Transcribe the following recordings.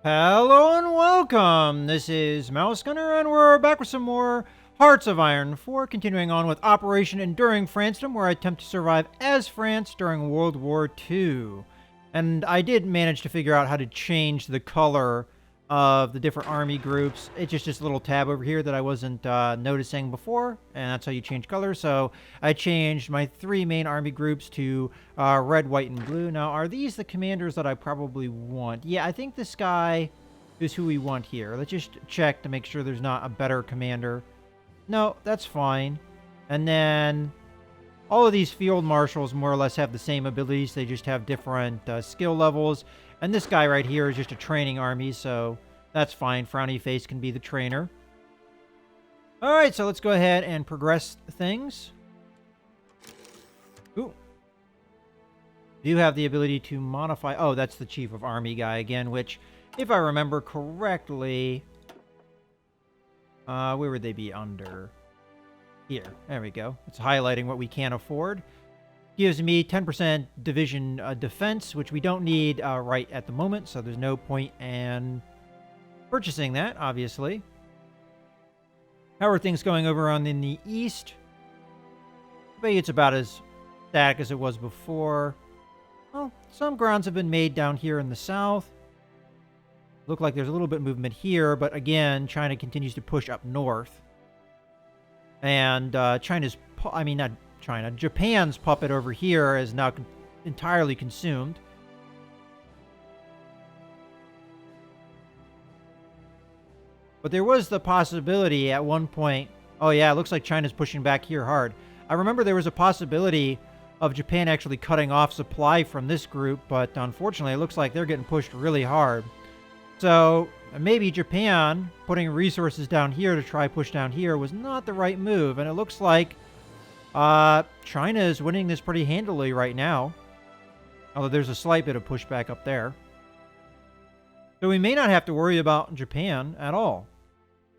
Hello and welcome! This is Mouse Gunner, and we're back with some more Hearts of Iron 4, continuing on with Operation Enduring Francedom, where I attempt to survive as France during World War II. And I did manage to figure out how to change the color of the different army groups. It's just a little tab over here that I wasn't noticing before, and that's how you change colors. So I changed my three main army groups to red, white, and blue. Now, are these the commanders that I probably want? Yeah, I think this guy is who we want here. Let's just check to make sure there's not a better commander. No, that's fine. And then all of these field marshals more or less have the same abilities. They just have different skill levels. And this guy right here is just a training army, so that's fine. Frowny Face can be the trainer. All right, so let's go ahead and progress things. Ooh. Do have the ability to modify... Oh, that's the Chief of Army guy again, which, if I remember correctly... where would they be under? Here. There we go. It's highlighting what we can't afford. Gives me 10% division defense, which we don't need right at the moment, so there's no point in purchasing that, obviously. How are things going over on in the east? I bet it's about as static as it was before. Well, some grounds have been made down here in the south. Look like there's a little bit of movement here, but again, China continues to push up north. And Japan's puppet over here is now entirely consumed. But there was the possibility at one point... Oh yeah, it looks like China's pushing back here hard. I remember there was a possibility of Japan actually cutting off supply from this group, but unfortunately it looks like they're getting pushed really hard. So maybe Japan putting resources down here to try push down here was not the right move, and it looks like China is winning this pretty handily right now. Although there's a slight bit of pushback up there. So we may not have to worry about Japan at all,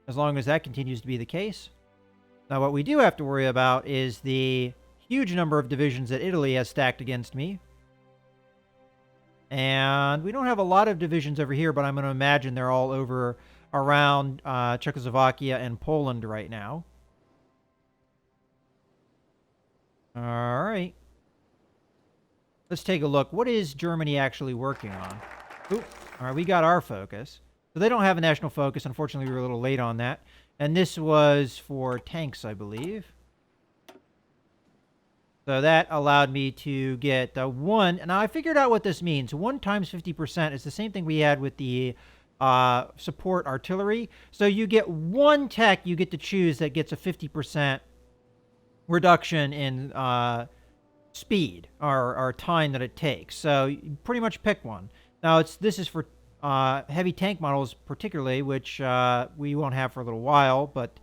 as long as that continues to be the case. Now what we do have to worry about is the huge number of divisions that Italy has stacked against me. And we don't have a lot of divisions over here, but I'm going to imagine they're all over around Czechoslovakia and Poland right now. All right. Let's take a look. What is Germany actually working on? Ooh, all right, we got our focus. So they don't have a national focus. Unfortunately, we were a little late on that. And this was for tanks, I believe. So that allowed me to get one. Now, I figured out what this means. 1 times 50% is the same thing we had with the support artillery. So you get one tech you get to choose that gets a 50% reduction in speed or time that it takes. So you pretty much pick one. Now, this is for heavy tank models particularly, which we won't have for a little while. But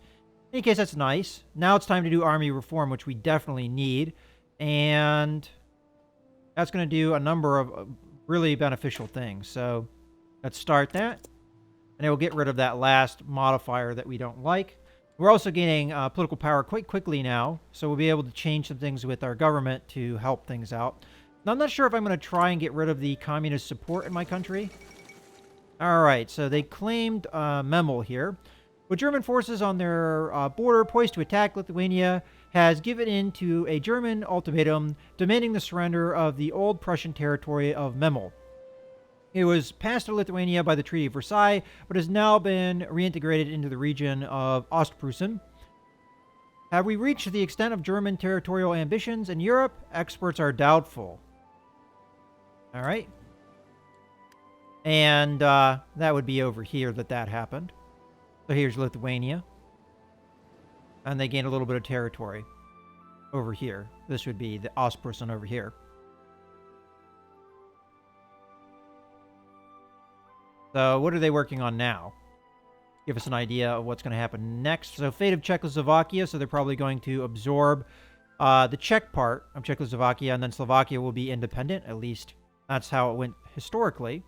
in any case, that's nice. Now it's time to do army reform, which we definitely need. And that's going to do a number of really beneficial things. So let's start that. And it will get rid of that last modifier that we don't like. We're also gaining political power quite quickly now. So we'll be able to change some things with our government to help things out. Now, I'm not sure if I'm going to try and get rid of the communist support in my country. All right, so they claimed Memel here. With German forces on their border poised to attack, Lithuania has given in to a German ultimatum demanding the surrender of the old Prussian territory of Memel. It was passed to Lithuania by the Treaty of Versailles, but has now been reintegrated into the region of Ostpreußen. Have we reached the extent of German territorial ambitions in Europe? Experts are doubtful. All right. And that would be over here that happened. So here's Lithuania. And they gained a little bit of territory over here. This would be the Ostpreußen over here. So what are they working on now? Give us an idea of what's going to happen next. So fate of Czechoslovakia. So they're probably going to absorb the Czech part of Czechoslovakia, and then Slovakia will be independent. At least that's how it went historically.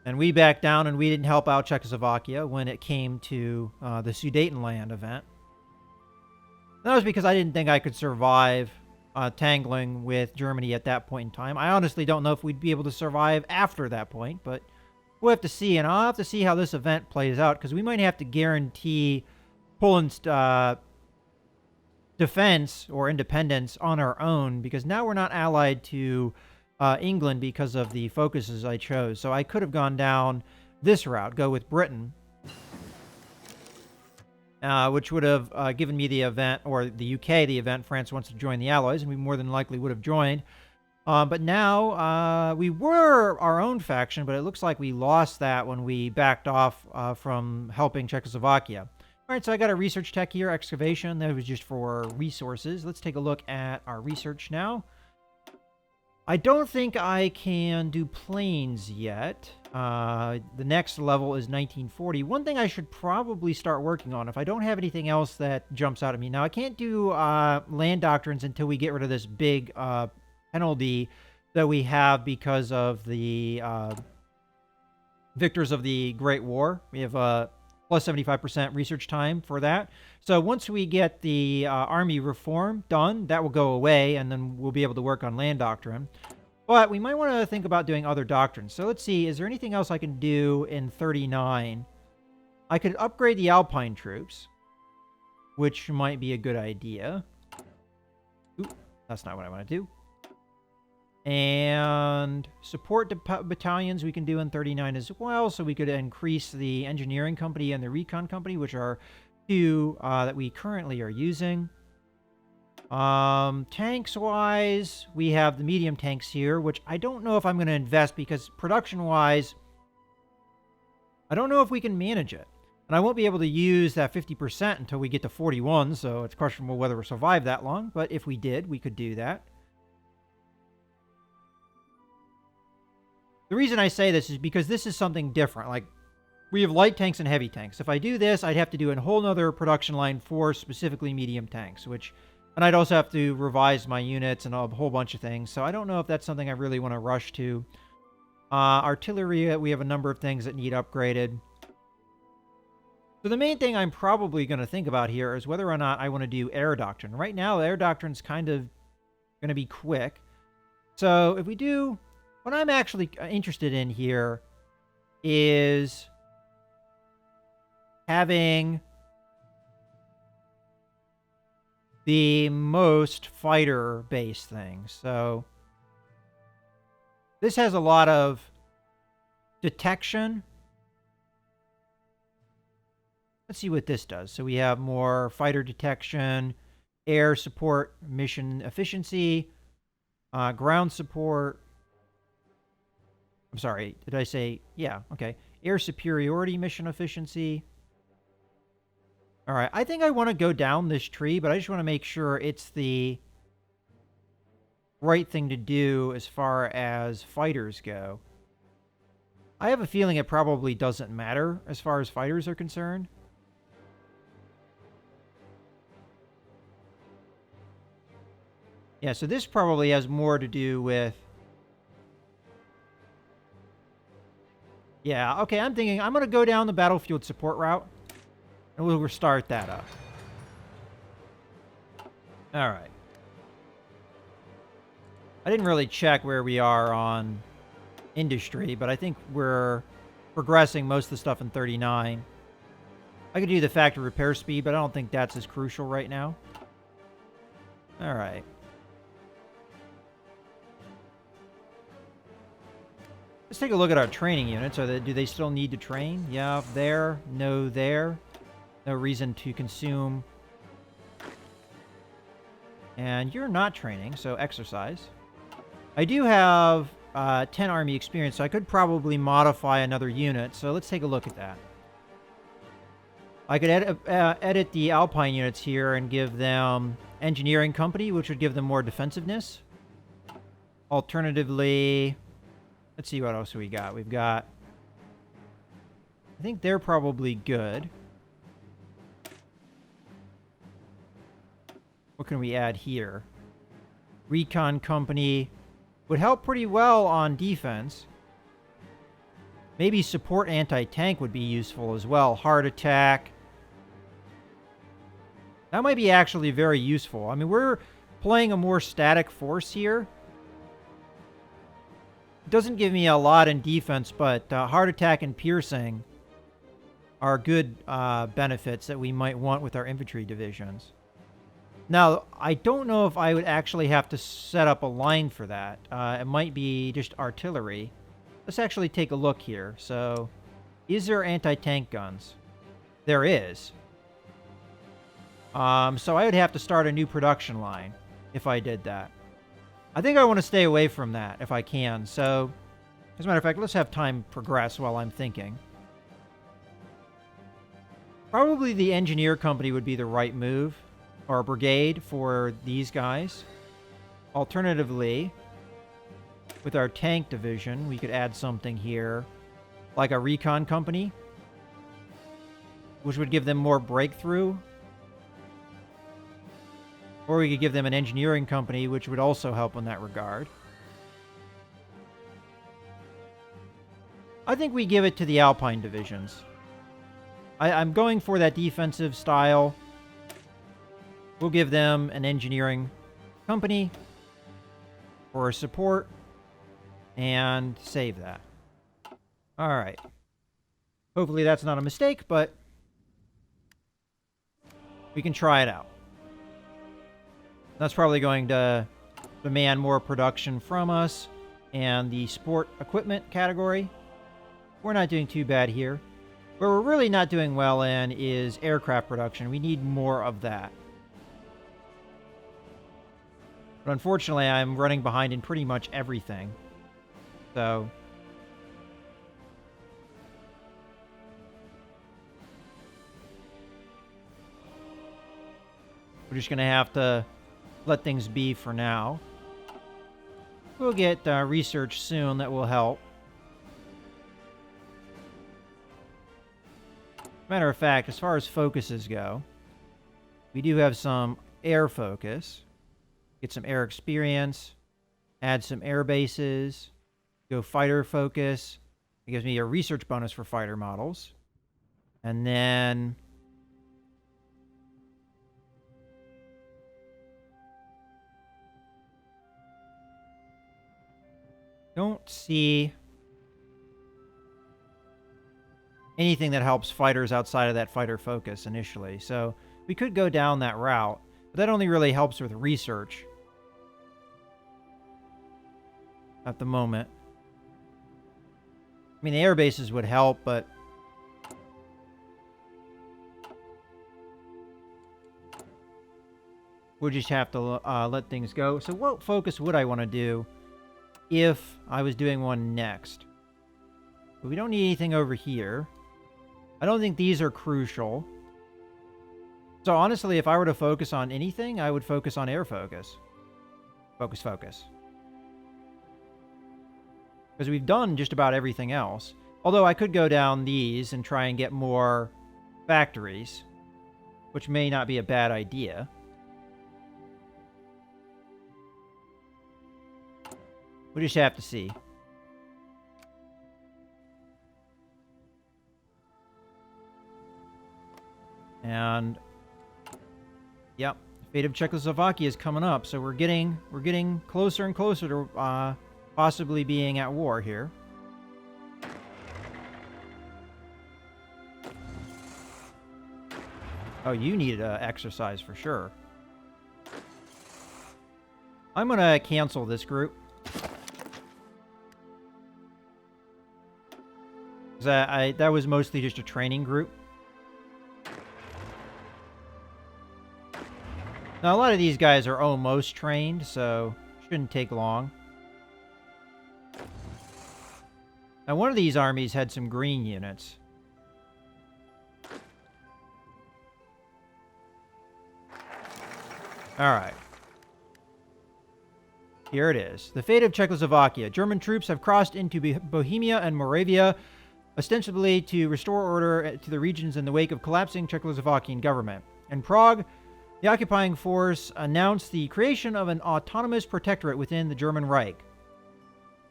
And we backed down and we didn't help out Czechoslovakia when it came to the Sudetenland event. That was because I didn't think I could survive tangling with Germany at that point in time. I honestly don't know if we'd be able to survive after that point, but we'll have to see. And I'll have to see how this event plays out, because we might have to guarantee Poland's defense or independence on our own, because now we're not allied to England because of the focuses I chose. So I could have gone down this route, go with Britain, which would have given me the event, or the UK the event, France wants to join the Allies, and we more than likely would have joined. But now we were our own faction, but it looks like we lost that when we backed off from helping Czechoslovakia. All right, so I got a research tech here, excavation. That was just for resources. Let's take a look at our research now. I don't think I can do planes yet. The next level is 1940. One thing I should probably start working on, if I don't have anything else that jumps out at me. Now, I can't do land doctrines until we get rid of this big penalty that we have because of the victors of the Great War. We have plus 75% research time for that. So once we get the army reform done, that will go away, and then we'll be able to work on land doctrine. But we might want to think about doing other doctrines. So let's see, is there anything else I can do in 39? I could upgrade the Alpine troops, which might be a good idea. Oop, that's not what I want to do. And support battalions we can do in 39 as well, so we could increase the engineering company and the recon company, which are two that we currently are using. Tanks wise, we have the medium tanks here, which I don't know if I'm going to invest, because production wise, I don't know if we can manage it. And I won't be able to use that 50% until we get to 41, so it's questionable whether we'll survive that long, but if we did, we could do that. The reason I say this is because this is something different. Like, we have light tanks and heavy tanks. If I do this, I'd have to do a whole nother production line for specifically medium tanks, and I'd also have to revise my units and a whole bunch of things. So I don't know if that's something I really want to rush to. Artillery, we have a number of things that need upgraded. So the main thing I'm probably going to think about here is whether or not I want to do air doctrine. Right now, air doctrine's kind of going to be quick. So if we do... What I'm actually interested in here is having the most fighter-based things. So this has a lot of detection. Let's see what this does. So we have more fighter detection, air support, mission efficiency, ground support. I'm sorry, did I say... Yeah, okay. Air superiority, mission efficiency. All right, I think I want to go down this tree, but I just want to make sure it's the right thing to do as far as fighters go. I have a feeling it probably doesn't matter as far as fighters are concerned. Yeah, so this probably has more to do with... Yeah, okay, I'm thinking I'm going to go down the battlefield support route, and we'll restart that up. All right. I didn't really check where we are on industry, but I think we're progressing most of the stuff in 39. I could do the factory repair speed, but I don't think that's as crucial right now. All right. Let's take a look at our training units. Do they still need to train? Yeah, there. No, there. No reason to consume. And you're not training, so exercise. I do have 10 army experience, so I could probably modify another unit. So let's take a look at that. I could edit the Alpine units here and give them engineering company, which would give them more defensiveness. Alternatively... Let's see what else we got. We've got... I think they're probably good. What can we add here? Recon company would help pretty well on defense. Maybe support anti-tank would be useful as well. Heart attack. That might be actually very useful. I mean, we're playing a more static force here doesn't give me a lot in defense, but hard attack and piercing are good benefits that we might want with our infantry divisions. Now, I don't know if I would actually have to set up a line for that. It might be just artillery. Let's actually take a look here. So, is there anti-tank guns? There is. So I would have to start a new production line if I did that. I think I want to stay away from that if I can. So, as a matter of fact, let's have time progress while I'm thinking. Probably the engineer company would be the right move, or a brigade for these guys. Alternatively, with our tank division, we could add something here, like a recon company, which would give them more breakthrough. Or we could give them an engineering company, which would also help in that regard. I think we give it to the Alpine divisions. I'm going for that defensive style. We'll give them an engineering company for support and save that. All right. Hopefully that's not a mistake, but we can try it out. That's probably going to demand more production from us. And the sport equipment category, we're not doing too bad here. Where we're really not doing well in is aircraft production. We need more of that. But unfortunately, I'm running behind in pretty much everything. So we're just going to have to let things be for now. We'll get research soon that will help. Matter of fact, as far as focuses go, we do have some air focus. Get some air experience. Add some air bases. Go fighter focus. It gives me a research bonus for fighter models. And then don't see anything that helps fighters outside of that fighter focus initially. So we could go down that route, but that only really helps with research at the moment. I mean, the air bases would help, but we'll just have to let things go. So what focus would I want to do if I was doing one next? But we don't need anything over here. I don't think these are crucial. So honestly, if I were to focus on anything, I would focus on air focus. Focus. Because we've done just about everything else. Although I could go down these and try and get more factories, which may not be a bad idea. We just have to see. And yep, fate of Czechoslovakia is coming up, so we're getting closer and closer to possibly being at war here. Oh, you need exercise for sure. I'm gonna cancel this group. That was mostly just a training group. Now, a lot of these guys are almost trained, so shouldn't take long. Now, one of these armies had some green units. Alright. Here it is. The fate of Czechoslovakia. German troops have crossed into Bohemia and Moravia, ostensibly to restore order to the regions in the wake of collapsing Czechoslovakian government. In Prague, the occupying force announced the creation of an autonomous protectorate within the German Reich.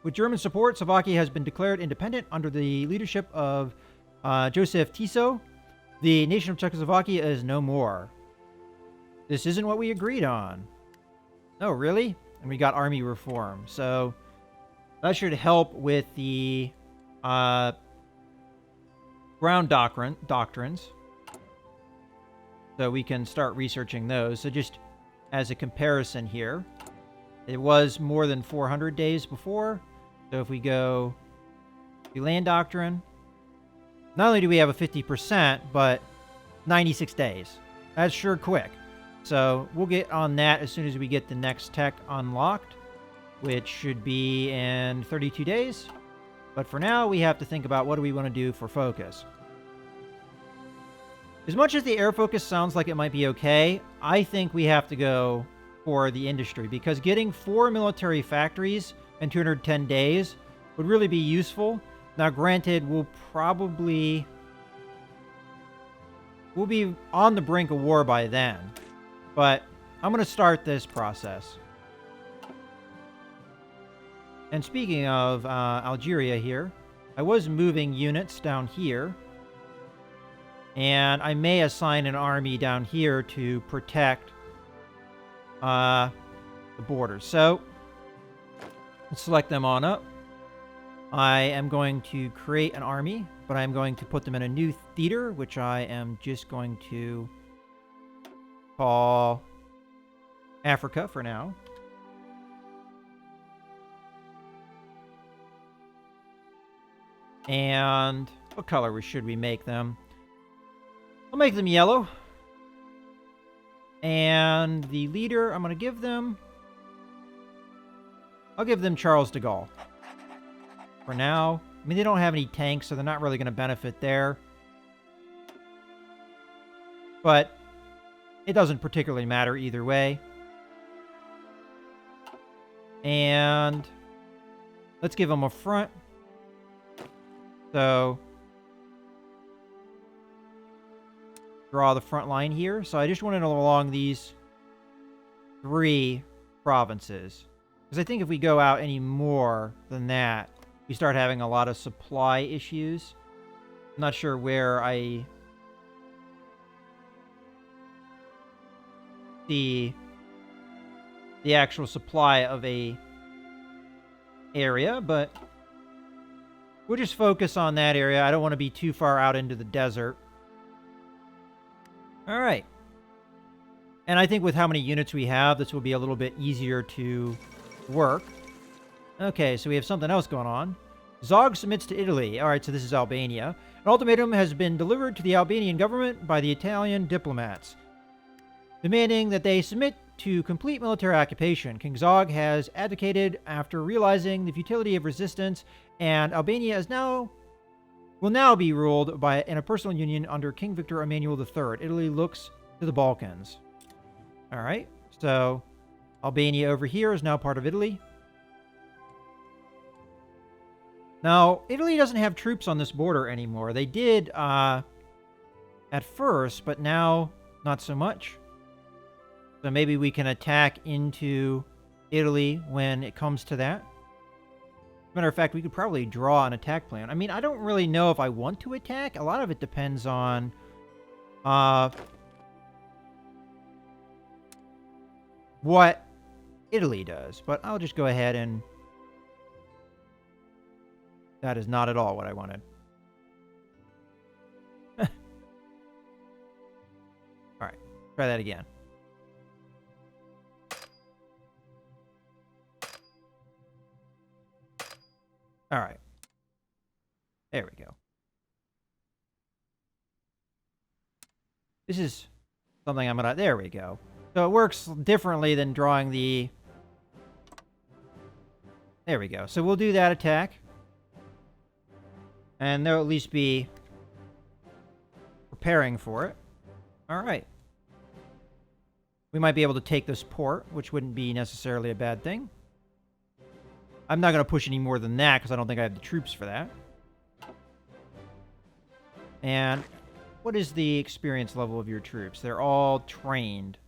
With German support, Slovakia has been declared independent under the leadership of Joseph Tiso. The nation of Czechoslovakia is no more. This isn't what we agreed on. Oh, really? And we got army reform. So that should help with the uh, ground doctrines. So we can start researching those. So just as a comparison here, it was more than 400 days before. So if we go to land doctrine, not only do we have a 50%, but 96 days. That's sure quick. So we'll get on that as soon as we get the next tech unlocked, which should be in 32 days. But for now, we have to think about what do we want to do for focus. As much as the air focus sounds like it might be okay, I think we have to go for the industry, because getting 4 military factories in 210 days would really be useful. Now, granted, we'll be on the brink of war by then, but I'm going to start this process. And speaking of Algeria here, I was moving units down here, and I may assign an army down here to protect the borders. So let's select them on up. I am going to create an army, but I'm going to put them in a new theater, which I am just going to call Africa for now. And what color should we make them? I'll make them yellow. And the leader, I'm going to give them... I'll give them Charles de Gaulle. For now. I mean, they don't have any tanks, so they're not really going to benefit there. But it doesn't particularly matter either way. And let's give them a front. So draw the front line here. So I just wanted along these 3 provinces. Because I think if we go out any more than that, we start having a lot of supply issues. I'm not sure where I see the actual supply of a area, but we'll just focus on that area. I don't want to be too far out into the desert. All right. And I think with how many units we have, this will be a little bit easier to work. Okay, so we have something else going on. Zog submits to Italy. All right, so this is Albania. An ultimatum has been delivered to the Albanian government by the Italian diplomats, demanding that they submit to complete military occupation. King Zog has advocated after realizing the futility of resistance, and Albania will now be ruled in a personal union under King Victor Emmanuel III. Italy looks to the Balkans. All right, so Albania over here is now part of Italy. Now, Italy doesn't have troops on this border anymore. They did at first, but now not so much. So maybe we can attack into Italy when it comes to that. As a matter of fact, we could probably draw an attack plan. I mean, I don't really know if I want to attack. A lot of it depends on what Italy does. But I'll just go ahead and... That is not at all what I wanted. Alright, try that again. Alright. There we go. This is something I'm gonna... There we go. So it works differently than drawing the... There we go. So we'll do that attack. And they'll at least be preparing for it. Alright. We might be able to take this port, which wouldn't be necessarily a bad thing. I'm not going to push any more than that, because I don't think I have the troops for that. And what is the experience level of your troops? They're all trained.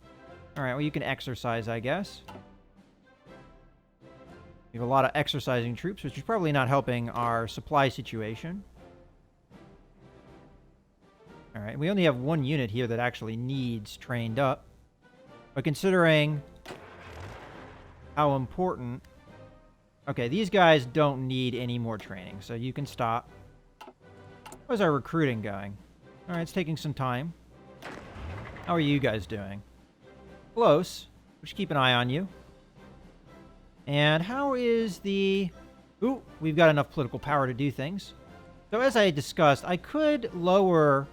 Alright, well, you can exercise, I guess. We have a lot of exercising troops, which is probably not helping our supply situation. Alright, we only have 1 unit here that actually needs trained up. But considering how important... Okay, these guys don't need any more training, so you can stop. How's our recruiting going? All right, it's taking some time. How are you guys doing? Close. We should keep an eye on you. And how is the... Ooh, we've got enough political power to do things. So as I discussed, I could lower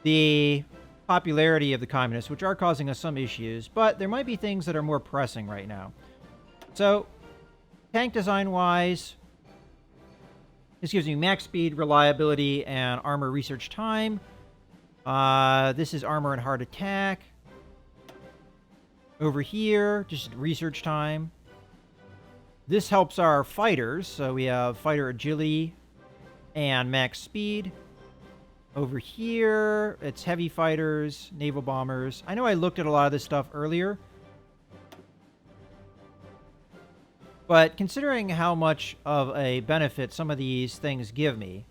the popularity of the communists, which are causing us some issues, but there might be things that are more pressing right now. So, tank design-wise, this gives me max speed, reliability, and armor research time. This is armor and hard attack. Over here, just research time. This helps our fighters, so we have fighter agility and max speed. Over here, it's heavy fighters, naval bombers. I know I looked at a lot of this stuff earlier, but considering how much of a benefit some of these things give me,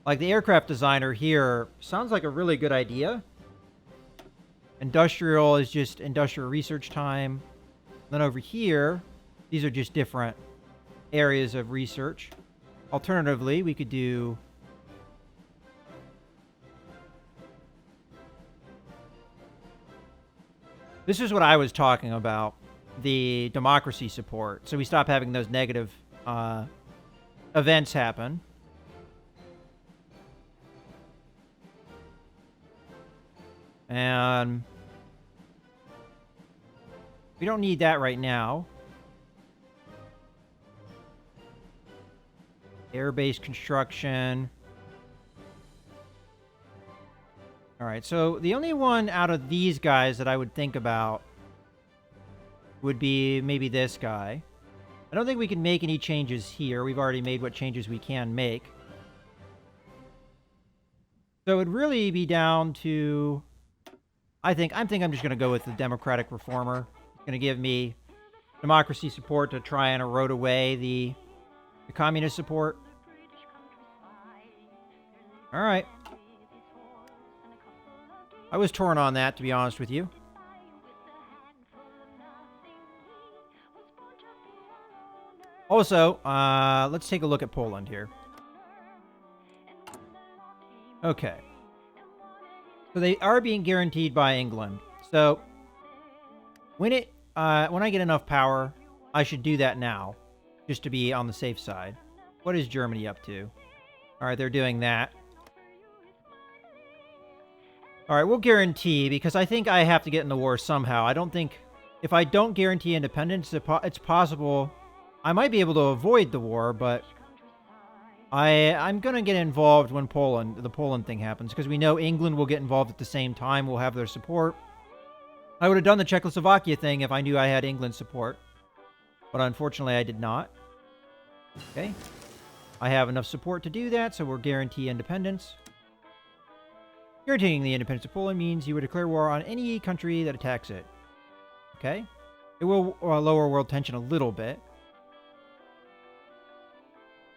like the aircraft designer here sounds like a really good idea. Industrial is just industrial research time. Then over here, these are just different areas of research. Alternatively, we could do... This is what I was talking about, the democracy support. So we stop having those negative events happen. And we don't need that right now. Airbase construction. All right, so the only one out of these guys that I would think about would be maybe this guy. I don't think we can make any changes here. We've already made what changes we can make. So it would really be down to... I'm just going to go with the Democratic Reformer. It's going to give me democracy support to try and erode away the communist support. All right. I was torn on that, to be honest with you. Also, let's take a look at Poland here. Okay. So they are being guaranteed by England. So when I get enough power, I should do that now, just to be on the safe side. What is Germany up to? All right, they're doing that. All right, we'll guarantee, because I think I have to get in the war somehow. I don't think... If I don't guarantee independence, it's possible... I might be able to avoid the war, but... I'm going to get involved when the Poland thing happens, because we know England will get involved at the same time. We'll have their support. I would have done the Czechoslovakia thing if I knew I had England's support. But unfortunately, I did not. Okay. I have enough support to do that, so we'll guarantee independence. Guaranteeing the independence of Poland means you would declare war on any country that attacks it. Okay? It will lower world tension a little bit.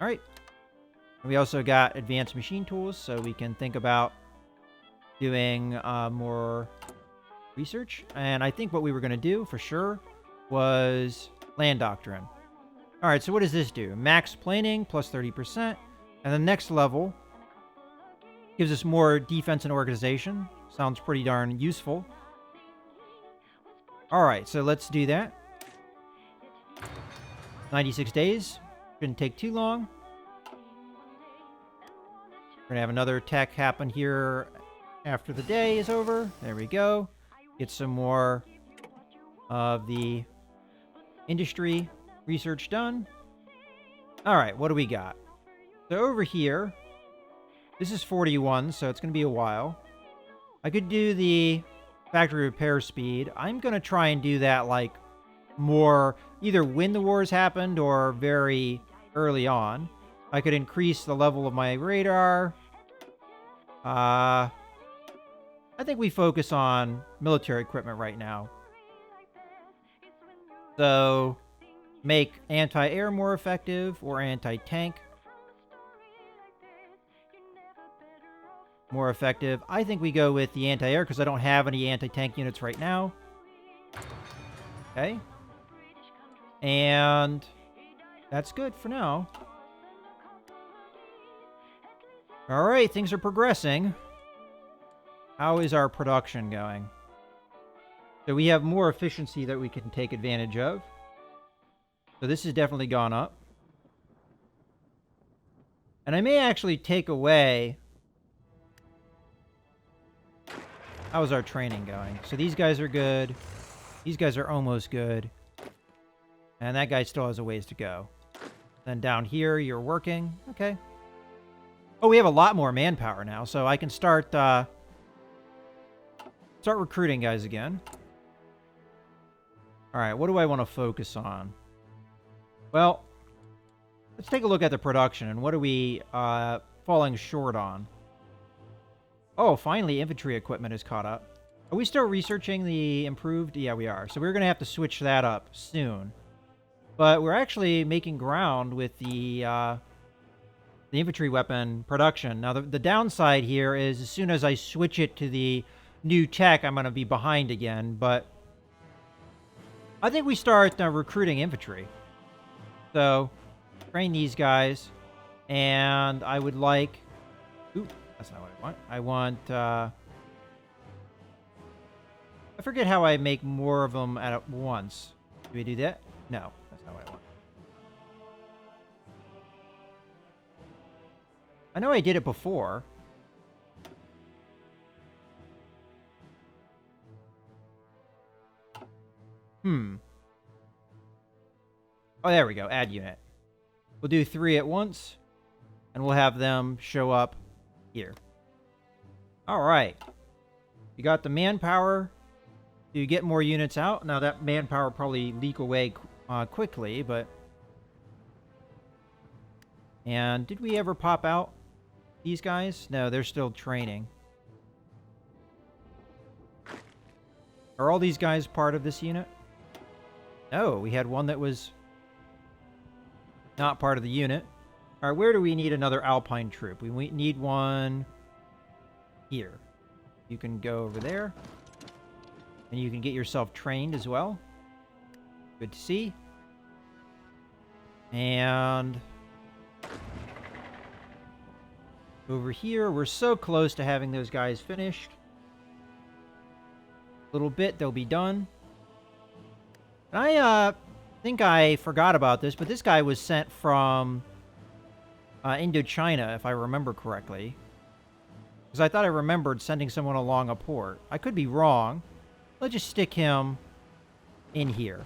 Alright. We also got advanced machine tools, so we can think about doing more research. And I think what we were going to do, for sure, was land doctrine. Alright, so what does this do? Max planning, plus 30%. And the next level gives us more defense and organization. Sounds pretty darn useful. Alright, so let's do that. 96 days. Shouldn't take too long. We're going to have another tech happen here after the day is over. There we go. Get some more of the industry research done. Alright, what do we got? So over here, this is 41, so it's going to be a while. I could do the factory repair speed. I'm going to try and do that, like, more either when the wars happened or very early on. I could increase the level of my radar. I think we focus on military equipment right now. So, make anti-air more effective or anti-tank more effective. I think we go with the anti-air because I don't have any anti-tank units right now. Okay. And that's good for now. All right, things are progressing. How is our production going? So we have more efficiency that we can take advantage of. So this has definitely gone up. And I may actually take away... How's our training going? So these guys are good. These guys are almost good. And that guy still has a ways to go. Then down here, you're working. Okay. Oh, we have a lot more manpower now, so I can start recruiting guys again. All right, what do I want to focus on? Well, let's take a look at the production, and what are we falling short on? Oh, finally, infantry equipment is caught up. Are we still researching the improved? Yeah, we are. So we're going to have to switch that up soon. But we're actually making ground with the infantry weapon production. Now, the downside here is as soon as I switch it to the new tech, I'm going to be behind again. But I think we start recruiting infantry. So, train these guys. And I would like... Ooh, that's not what I want. I want... I forget how I make more of them at once. Do we do that? No, that's not what I want. I know I did it before. Oh, there we go. Add unit. We'll do 3 at once. And we'll have them show up here. All right. You got the manpower to get more units out. Now, that manpower probably leak away quickly, but... And did we ever pop out these guys? No, they're still training. Are all these guys part of this unit? No, we had one that was not part of the unit. All right, where do we need another Alpine troop? We need one here. You can go over there. And you can get yourself trained as well. Good to see. And over here, we're so close to having those guys finished. A little bit, they'll be done. And I think I forgot about this, but this guy was sent from Indochina, if I remember correctly. Because I thought I remembered sending someone along a port. I could be wrong. Let's just stick him in here.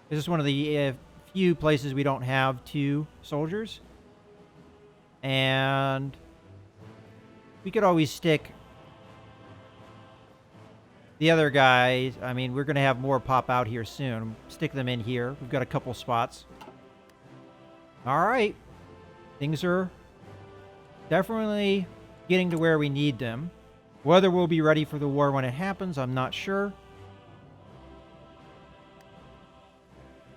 This is one of the few places we don't have 2 soldiers. And we could always stick the other guys. I mean, we're going to have more pop out here soon. Stick them in here. We've got a couple spots. All right. Things are definitely getting to where we need them. Whether we'll be ready for the war when it happens, I'm not sure.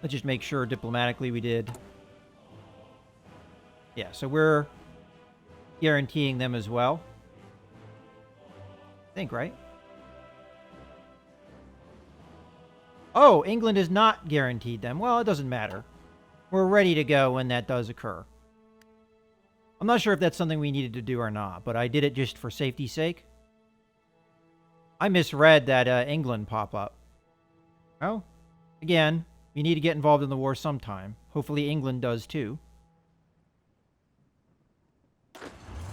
Let's just make sure diplomatically we did. Yeah, so we're guaranteeing them as well. I think, right? Oh, England has not guaranteed them. Well, it doesn't matter. We're ready to go when that does occur. I'm not sure if that's something we needed to do or not, but I did it just for safety's sake. I misread that England pop up. Well, again, we need to get involved in the war sometime. Hopefully England does too.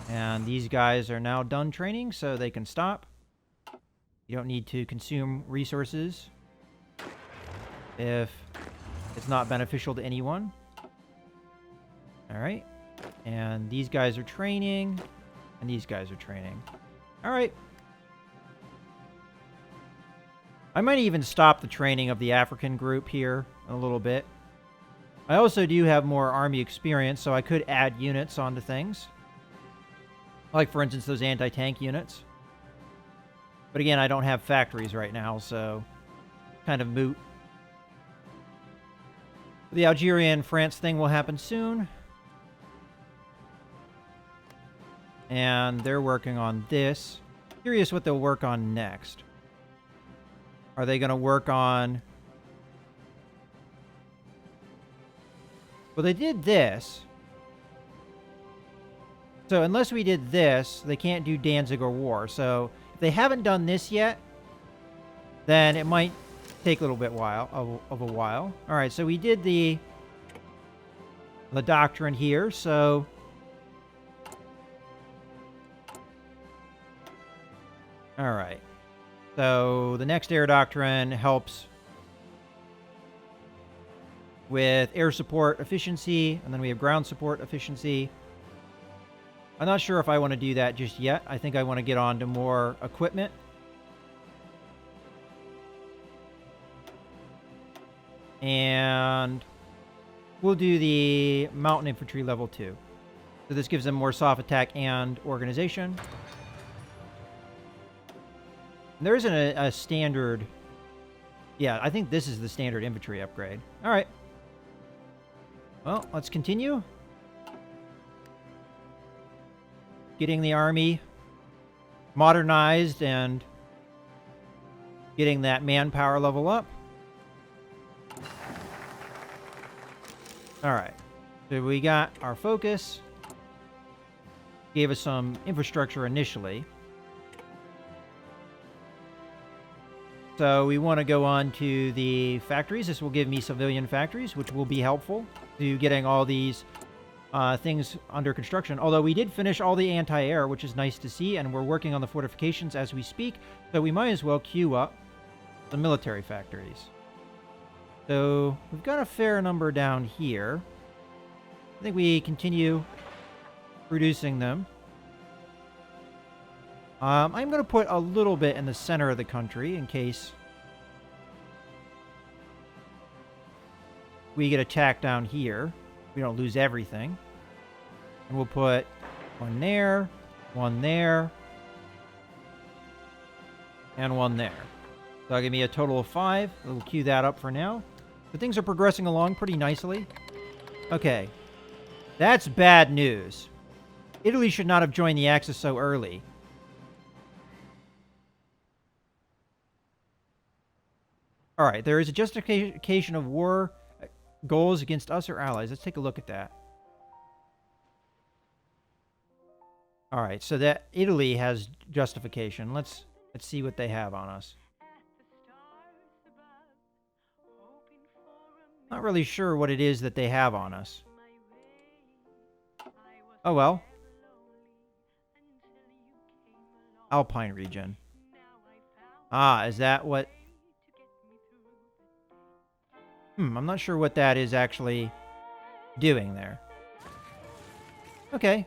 And these guys are now done training, so they can stop. You don't need to consume resources if it's not beneficial to anyone. All right. And these guys are training, and these guys are training. All right. I might even stop the training of the African group here in a little bit. I also do have more army experience, so I could add units onto things. Like, for instance, those anti-tank units. But again, I don't have factories right now, so kind of moot. The Algeria-France thing will happen soon. And they're working on this. Curious what they'll work on next. Are they going to work on Well, they did this. So unless we did this, they can't do Danziger War. So if they haven't done this yet, then it might take a little bit of a while. All right, so we did the doctrine here. So all right. So the next air doctrine helps with air support efficiency, and then we have ground support efficiency. I'm not sure if I want to do that just yet. I think I want to get on to more equipment. And we'll do the mountain infantry level 2. So this gives them more soft attack and organization. There isn't a standard... Yeah, I think this is the standard infantry upgrade. All right. Well, let's continue. Getting the army modernized and getting that manpower level up. All right. So we got our focus. Gave us some infrastructure initially. So we want to go on to the factories. This will give me civilian factories, which will be helpful to getting all these things under construction. Although we did finish all the anti-air, which is nice to see, and we're working on the fortifications as we speak. So we might as well queue up the military factories. So we've got a fair number down here. I think we continue producing them. I'm going to put a little bit in the center of the country in case we get attacked down here. We don't lose everything. And we'll put one there, and one there. So that'll give me a total of 5. We'll queue that up for now. But things are progressing along pretty nicely. Okay. That's bad news. Italy should not have joined the Axis so early. All right, there is a justification of war goals against us or allies. Let's take a look at that. All right, so that Italy has justification. Let's see what they have on us. Not really sure what it is that they have on us. Oh well. Alpine region. Ah, is that what... I'm not sure what that is actually doing there. Okay.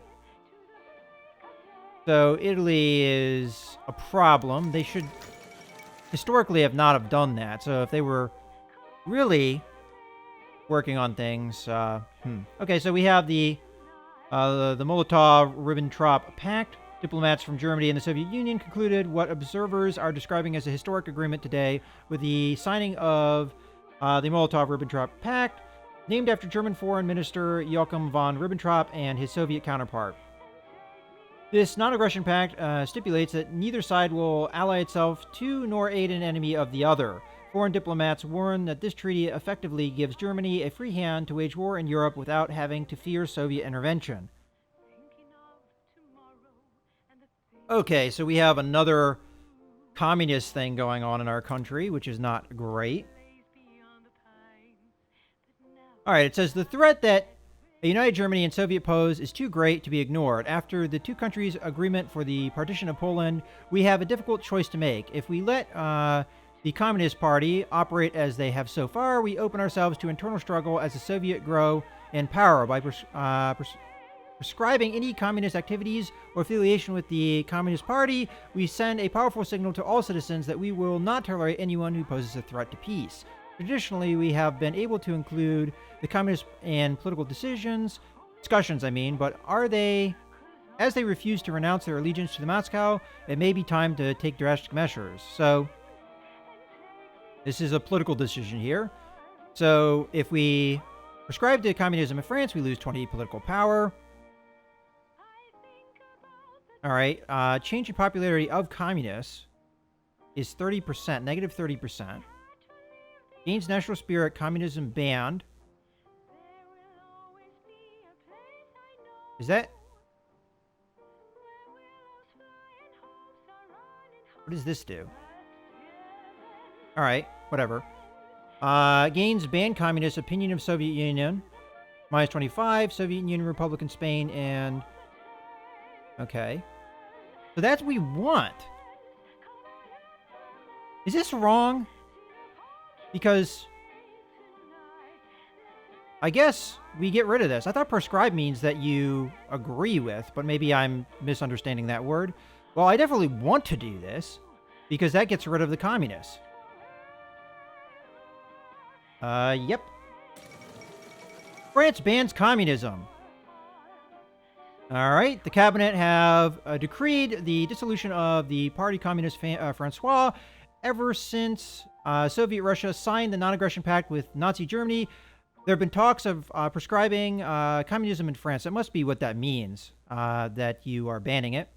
So Italy is a problem. They should historically have not have done that. So if they were really working on things, Okay, so we have the Molotov-Ribbentrop Pact. Diplomats from Germany and the Soviet Union concluded what observers are describing as a historic agreement today with the signing of the Molotov-Ribbentrop Pact, named after German Foreign Minister Joachim von Ribbentrop and his Soviet counterpart. This non-aggression pact stipulates that neither side will ally itself to nor aid an enemy of the other. Foreign diplomats warn that this treaty effectively gives Germany a free hand to wage war in Europe without having to fear Soviet intervention. Okay, so we have another communist thing going on in our country, which is not great. All right, it says the threat that a united Germany and Soviet pose is too great to be ignored. After the two countries' agreement for the partition of Poland, we have a difficult choice to make. If we let the Communist Party operate as they have so far, we open ourselves to internal struggle as the Soviet grow in power. By prescribing any communist activities or affiliation with the Communist Party, we send a powerful signal to all citizens that we will not tolerate anyone who poses a threat to peace. Traditionally, we have been able to include the communists in political discussions, but as they refuse to renounce their allegiance to Moscow, it may be time to take drastic measures. So, this is a political decision here. So, if we prescribe to communism in France, we lose 20 political power. All right, change in popularity of communists is 30%, negative 30%. Gains national spirit, communism banned. Is that... What does this do? Alright, whatever. Gains ban communist opinion of Soviet Union. -25, Soviet Union, Republican Spain, and... Okay. So that's what we want. Is this wrong? Because... I guess we get rid of this. I thought prescribe means that you agree with, but maybe I'm misunderstanding that word. Well, I definitely want to do this, because that gets rid of the communists. Yep. France bans communism. All right. The cabinet have decreed the dissolution of the Parti Communiste Francois ever since Soviet Russia signed the non-aggression pact with Nazi Germany. There have been talks of prescribing communism in France. That must be what that means, that you are banning it.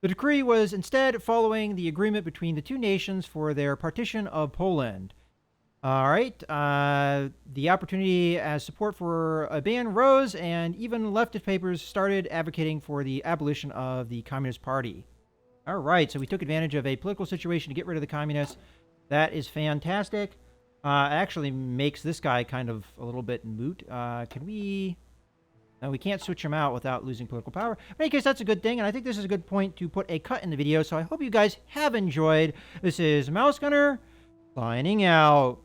The decree was instead following the agreement between the two nations for their partition of Poland. All right. The opportunity as support for a ban rose, and even leftist papers started advocating for the abolition of the Communist Party. All right. So we took advantage of a political situation to get rid of the communists. That is fantastic. Actually makes this guy kind of a little bit moot. Can we... No, we can't switch him out without losing political power. In any case, that's a good thing, and I think this is a good point to put a cut in the video, so I hope you guys have enjoyed. This is Mouse Gunner, signing out.